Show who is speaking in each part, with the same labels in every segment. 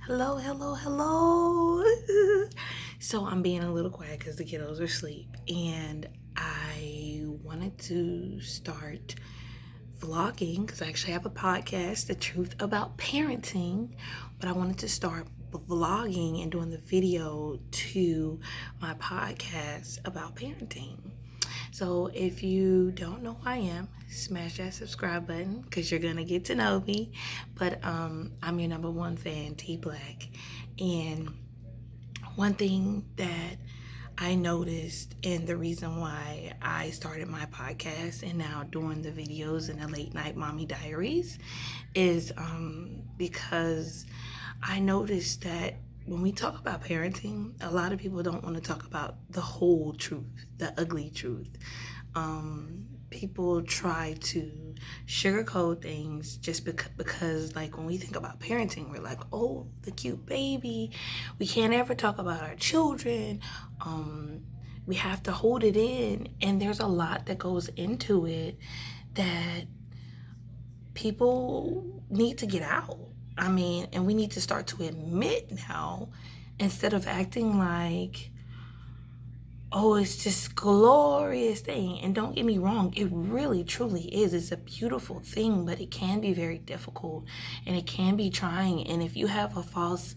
Speaker 1: Hello, hello, hello. So I'm being a little quiet because the kiddos are asleep, and I wanted to start vlogging because I actually have a podcast, The Truth About Parenting, but I wanted to start vlogging and doing the video to my podcast about parenting. So if you don't know who I am, smash that subscribe button because you're gonna get to know me. But I'm your number one fan, T Black. And one thing that I noticed, and the reason why I started my podcast and now doing the videos and the late night mommy diaries, is because I noticed that when we talk about parenting, a lot of people don't want to talk about the whole truth, the ugly truth. People try to sugarcoat things just because, like, when we think about parenting, we're like, oh, the cute baby. We can't ever talk about our children. We have to hold it in. And there's a lot that goes into it that people need to get out. I mean, and we need to start to admit now, instead of acting like, oh, it's just glorious thing. And don't get me wrong, it really truly is. It's a beautiful thing, but it can be very difficult and it can be trying. And if you have a false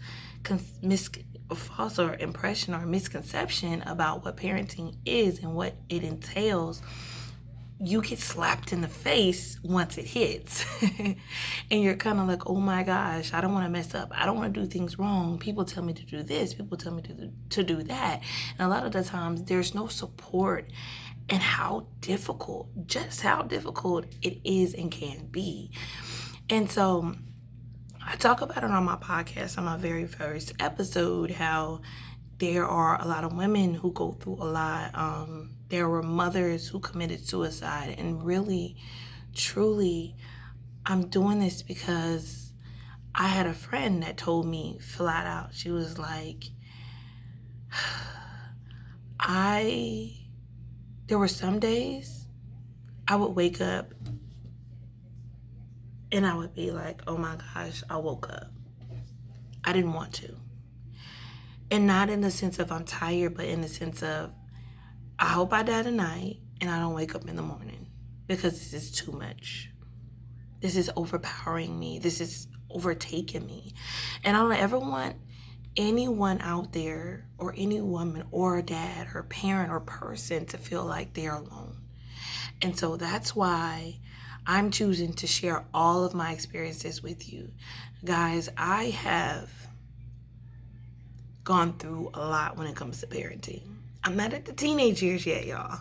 Speaker 1: or impression or misconception about what parenting is and what it entails, you get slapped in the face once it hits. And you're kind of like, oh my gosh, I don't want to mess up. I don't want to do things wrong. People tell me to do this. People tell me to do that. And a lot of the times there's no support, and just how difficult it is and can be. And so I talk about it on my podcast, on my very first episode, how there are a lot of women who go through a lot. There were mothers who committed suicide, and really, truly, I'm doing this because I had a friend that told me flat out, she was like, there were some days I would wake up and I would be like, oh my gosh, I woke up. I didn't want to. And not in the sense of I'm tired, but in the sense of, I hope I die tonight and I don't wake up in the morning, because this is too much. This is overpowering me. This is overtaking me. And I don't ever want anyone out there, or any woman or a dad or parent or person, to feel like they're alone. And so that's why I'm choosing to share all of my experiences with you. Guys, I have gone through a lot when it comes to parenting. I'm not at the teenage years yet, y'all.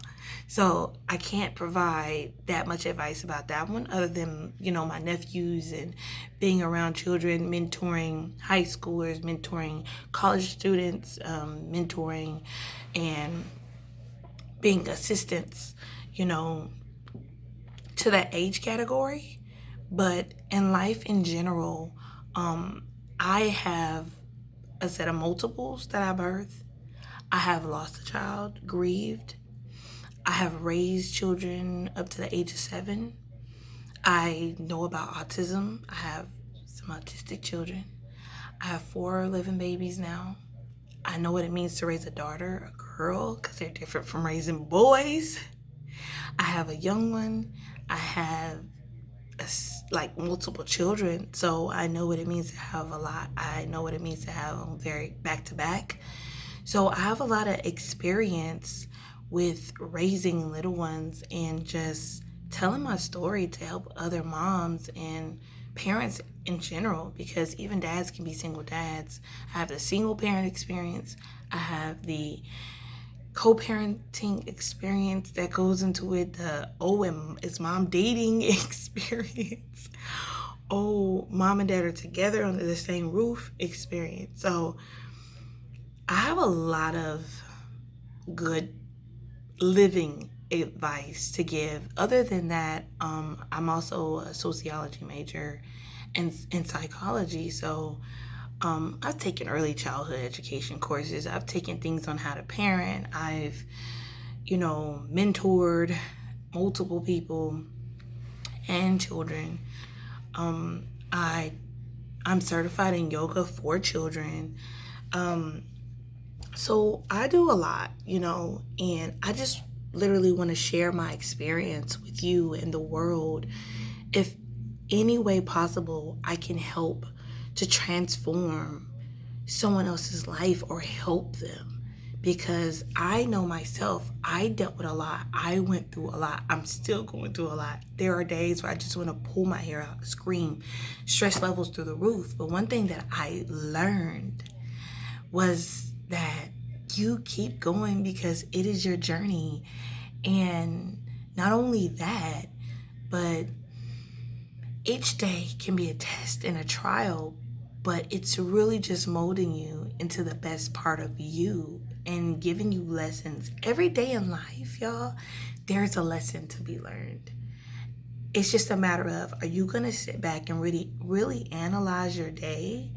Speaker 1: So I can't provide that much advice about that one, other than, my nephews and being around children, mentoring high schoolers, mentoring college students, mentoring and being assistants, to that age category. But in life in general, I have a set of multiples that I birthed. I have lost a child, grieved. I have raised children up to the age of 7. I know about autism. I have some autistic children. I have 4 living babies now. I know what it means to raise a daughter, a girl, because they're different from raising boys. I have a young one. I have multiple children, so I know what it means to have a lot. I know what it means to have them very back to back. So I have a lot of experience with raising little ones and just telling my story to help other moms and parents in general, because even dads can be single dads. I have the single parent experience. I have the co-parenting experience that goes into it, is mom dating experience, mom and dad are together under the same roof experience. So I have a lot of good living advice to give. Other than that, I'm also a sociology major and in psychology. So I've taken early childhood education courses. I've taken things on how to parent. I've, mentored multiple people and children. I I'm certified in yoga for children. So I do a lot, and I just literally want to share my experience with you and the world. If any way possible, I can help to transform someone else's life or help them. Because I know myself, I dealt with a lot. I went through a lot. I'm still going through a lot. There are days where I just want to pull my hair out, scream, stress levels through the roof. But one thing that I learned was that you keep going because it is your journey. And not only that, but each day can be a test and a trial, but it's really just molding you into the best part of you and giving you lessons. Every day in life, y'all, there's a lesson to be learned. It's just a matter of, are you going to sit back and really analyze your day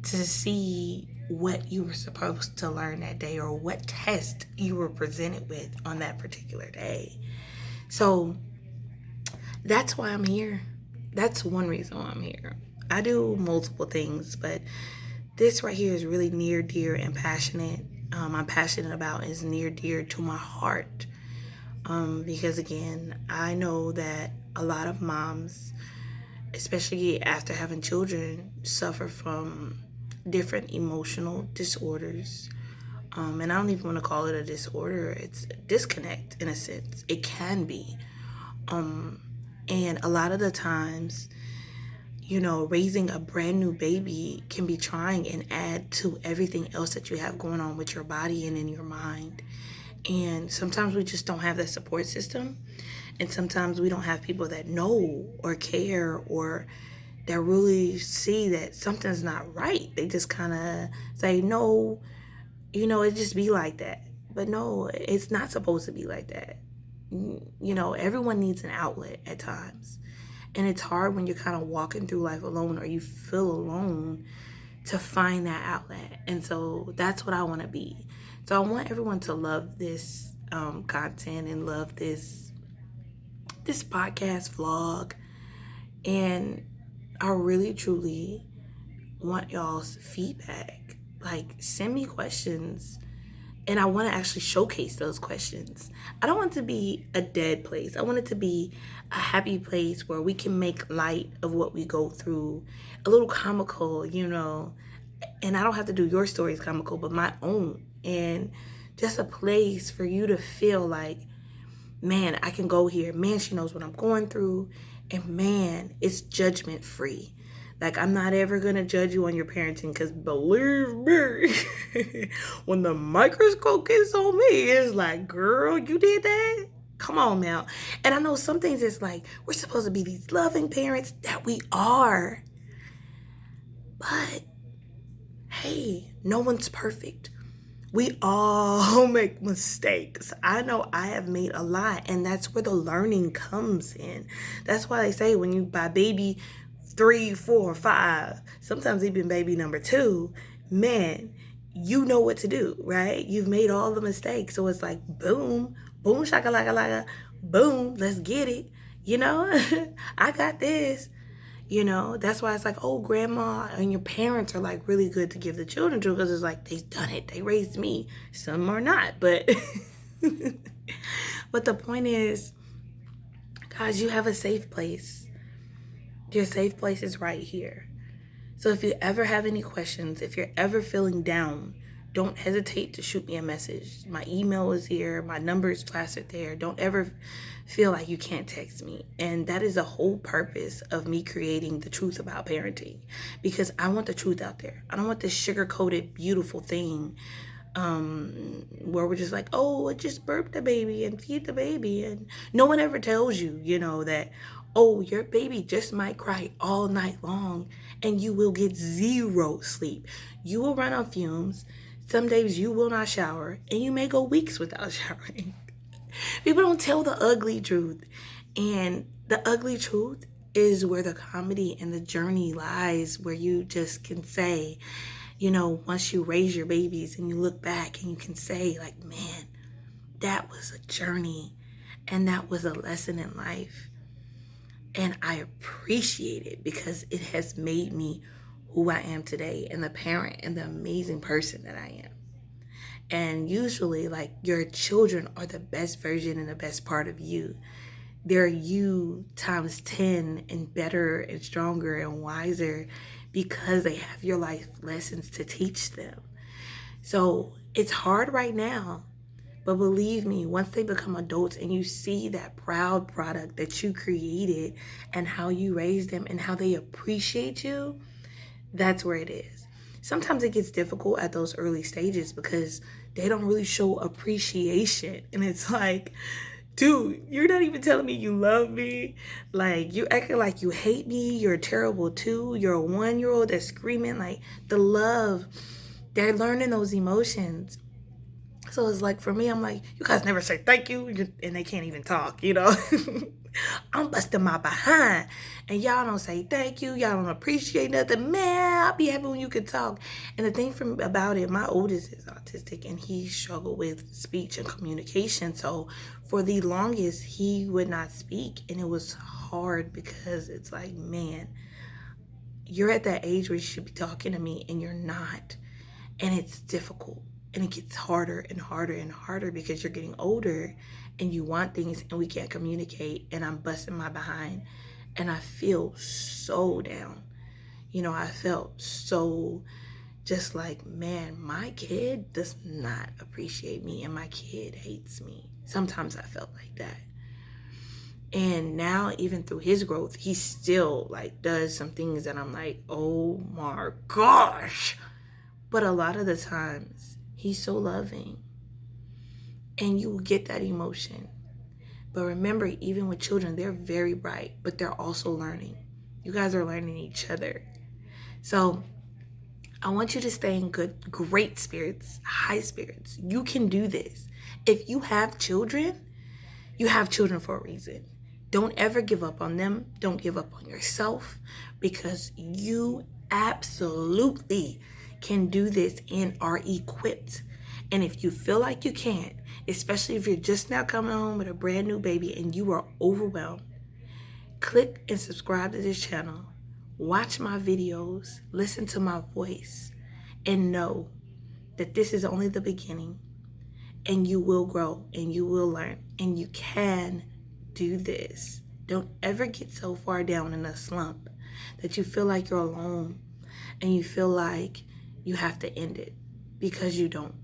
Speaker 1: to see what you were supposed to learn that day or what test you were presented with on that particular day? So that's why I'm here. That's one reason why I'm here. I do multiple things, but this right here is really near, dear, and passionate. I'm passionate about is near, dear to my heart. Because again, I know that a lot of moms, especially after having children, suffer from different emotional disorders. And I don't even want to call it a disorder. It's a disconnect in a sense. It can be. And a lot of the times, raising a brand new baby can be trying and add to everything else that you have going on with your body and in your mind. And sometimes we just don't have that support system. And sometimes we don't have people that know or care or that really see that something's not right. They just kind of say, no, it just be like that. But no, it's not supposed to be like that. Everyone needs an outlet at times. And it's hard when you're kind of walking through life alone or you feel alone to find that outlet. And so that's what I want to be. So I want everyone to love this content and love this podcast vlog. And I really, truly want y'all's feedback. Like, send me questions. And I want to actually showcase those questions. I don't want it to be a dead place. I want it to be a happy place where we can make light of what we go through. A little comical, And I don't have to do your stories comical, but my own. And just a place for you to feel like, man, I can go here. Man, she knows what I'm going through. And man, it's judgment free. Like, I'm not ever going to judge you on your parenting because believe me, when the microscope gets on me, it's like, girl, you did that? Come on now. And I know some things it's like, we're supposed to be these loving parents that we are. But, hey, no one's perfect. We all make mistakes. I know I have made a lot, and that's where the learning comes in. That's why they say when you buy baby 3, 4, 5, sometimes even baby number 2, man, you know what to do, right? You've made all the mistakes. So it's like, boom, boom, shakalaka, boom, let's get it. I got this. That's why it's like, oh, grandma and your parents are like really good to give the children to because it's like, they've done it. They raised me. Some are not, but, but the point is, guys, you have a safe place. Your safe place is right here. So if you ever have any questions, if you're ever feeling down, don't hesitate to shoot me a message. My email is here. My number is plastered there. Don't ever feel like you can't text me. And that is the whole purpose of me creating the truth about parenting, because I want the truth out there. I don't want this sugar-coated, beautiful thing where we're just like, oh, just burp the baby and feed the baby. And no one ever tells you, that, oh, your baby just might cry all night long and you will get 0 sleep. You will run on fumes. Some days you will not shower and you may go weeks without showering. People don't tell the ugly truth. And the ugly truth is where the comedy and the journey lies, where you just can say, once you raise your babies and you look back and you can say like, man, that was a journey and that was a lesson in life. And I appreciate it because it has made me who I am today and the parent and the amazing person that I am. And usually, like, your children are the best version and the best part of you. They're you times 10 and better and stronger and wiser because they have your life lessons to teach them. So it's hard right now, but believe me, once they become adults and you see that proud product that you created and how you raised them and how they appreciate you, that's where it is. Sometimes it gets difficult at those early stages because they don't really show appreciation. And it's like, dude, you're not even telling me you love me. Like, you acting like you hate me. You're terrible too. You're a 1-year-old that's screaming. Like, the love, they're learning those emotions. So it's like, for me, I'm like, you guys never say thank you, and they can't even talk, you know? I'm busting my behind, and y'all don't say thank you, y'all don't appreciate nothing. Man, I'll be happy when you can talk. And the thing about it, my oldest is autistic, and he struggled with speech and communication. So for the longest, he would not speak, and it was hard because it's like, man, you're at that age where you should be talking to me, and you're not. And it's difficult. And it gets harder and harder and harder because you're getting older and you want things and we can't communicate, and I'm busting my behind and I feel so down. You know, I felt so just like, man, my kid does not appreciate me and my kid hates me. Sometimes I felt like that. And now, even through his growth, he still like does some things that I'm like, oh my gosh. But a lot of the times, he's so loving. And you will get that emotion. But remember, even with children, they're very bright, but they're also learning. You guys are learning each other. So I want you to stay in great spirits, high spirits. You can do this. If you have children for a reason. Don't ever give up on them. Don't give up on yourself, because you absolutely can do this and are equipped. And if you feel like you can't, especially if you're just now coming home with a brand new baby and you are overwhelmed, click and subscribe to this channel. Watch my videos, listen to my voice, and know that this is only the beginning, and you will grow and you will learn, and you can do this. Don't ever get so far down in a slump that you feel like you're alone and you feel like you have to end it, because you don't.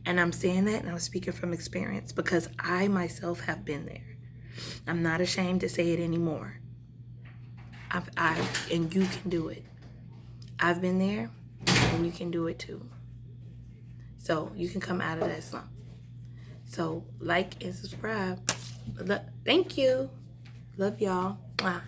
Speaker 1: And I'm saying that and I'm speaking from experience because I myself have been there. I'm not ashamed to say it anymore. And you can do it. I've been there and you can do it too. So you can come out of that slump. So like and subscribe. Thank you. Love y'all. Mwah.